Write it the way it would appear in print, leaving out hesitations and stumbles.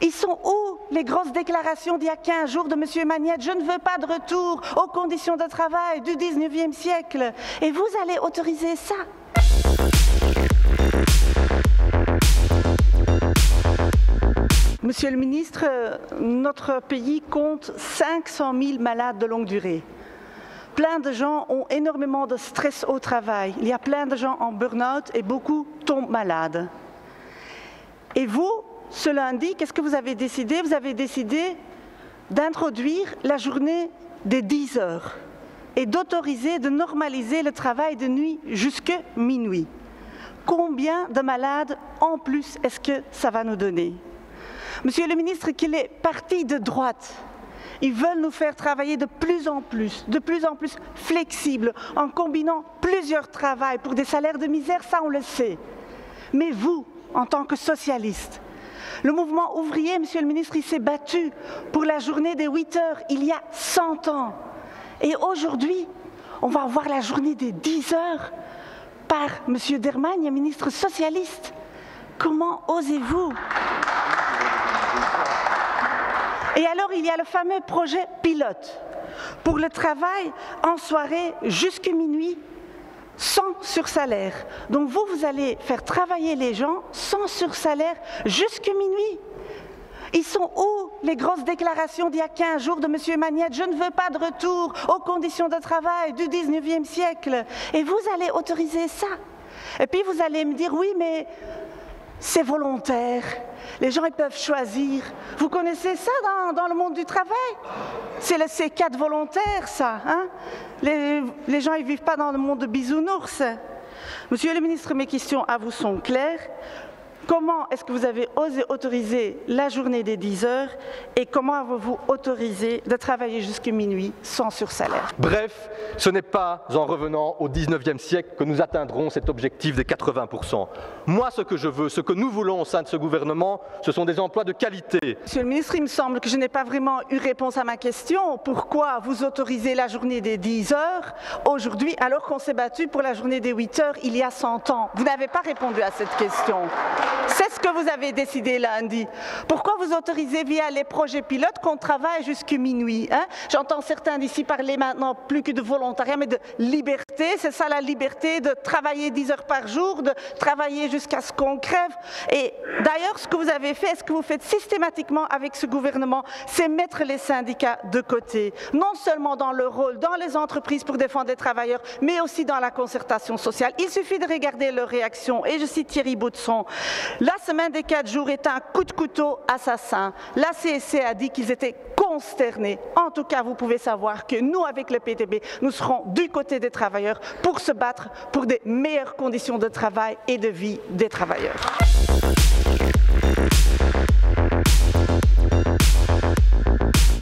Ils sont où les grosses déclarations d'il y a 15 jours de M. Magnette? Je ne veux pas de retour aux conditions de travail du 19e siècle. Et vous allez autoriser ça? Monsieur le ministre, notre pays compte 500 000 malades de longue durée. Plein de gens ont énormément de stress au travail. Il y a plein de gens en burn-out et beaucoup tombent malades. Et vous, ce lundi, qu'est-ce que vous avez décidé? Vous avez décidé d'introduire la journée des 10 heures et d'autoriser, de normaliser le travail de nuit jusqu'à minuit. Combien de malades en plus est-ce que ça va nous donner? Monsieur le ministre, qu'il est parti de droite, ils veulent nous faire travailler de plus en plus flexible, en combinant plusieurs travails pour des salaires de misère, ça on le sait. Mais vous, en tant que socialiste, le mouvement ouvrier, monsieur le ministre, il s'est battu pour la journée des 8 heures il y a 100 ans. Et aujourd'hui, on va avoir la journée des 10 heures par monsieur Dermagne, ministre socialiste. Comment osez-vous? Et alors, il y a le fameux projet pilote pour le travail en soirée jusqu'à minuit sans sursalaire. Donc vous allez faire travailler les gens sans sursalaire jusqu'à minuit. Ils sont où les grosses déclarations d'il y a 15 jours de M. Magnette? Je ne veux pas de retour aux conditions de travail du 19e siècle. Et vous allez autoriser ça. Et puis vous allez me dire, oui, mais c'est volontaire. Les gens ils peuvent choisir. Vous connaissez ça dans le monde du travail? C'est le C4 volontaire, ça. Hein? Les gens ils ne vivent pas dans le monde de bisounours. Monsieur le ministre, mes questions à vous sont claires. Comment est-ce que vous avez osé autoriser la journée des 10 heures et comment avez-vous autorisé de travailler jusqu'à minuit sans sursalaire? Bref, ce n'est pas en revenant au 19e siècle que nous atteindrons cet objectif des 80%. Moi, ce que je veux, ce que nous voulons au sein de ce gouvernement, ce sont des emplois de qualité. Monsieur le ministre, il me semble que je n'ai pas vraiment eu réponse à ma question. Pourquoi vous autorisez la journée des 10 heures aujourd'hui alors qu'on s'est battu pour la journée des 8 heures il y a 100 ans? Vous n'avez pas répondu à cette question. C'est ce que vous avez décidé lundi. Pourquoi vous autorisez via les projets pilotes qu'on travaille jusqu'à minuit? J'entends certains d'ici parler maintenant plus que de volontariat, mais de liberté. C'est ça la liberté, de travailler 10 heures par jour, de travailler jusqu'à ce qu'on crève. Et d'ailleurs, ce que vous avez fait, ce que vous faites systématiquement avec ce gouvernement, c'est mettre les syndicats de côté. Non seulement dans leur rôle, dans les entreprises pour défendre les travailleurs, mais aussi dans la concertation sociale. Il suffit de regarder leurs réactions. Et je cite Thierry Boutson. La semaine des 4 jours est un coup de couteau assassin. La CSC a dit qu'ils étaient consternés. En tout cas, vous pouvez savoir que nous, avec le PTB, nous serons du côté des travailleurs pour se battre pour des meilleures conditions de travail et de vie des travailleurs.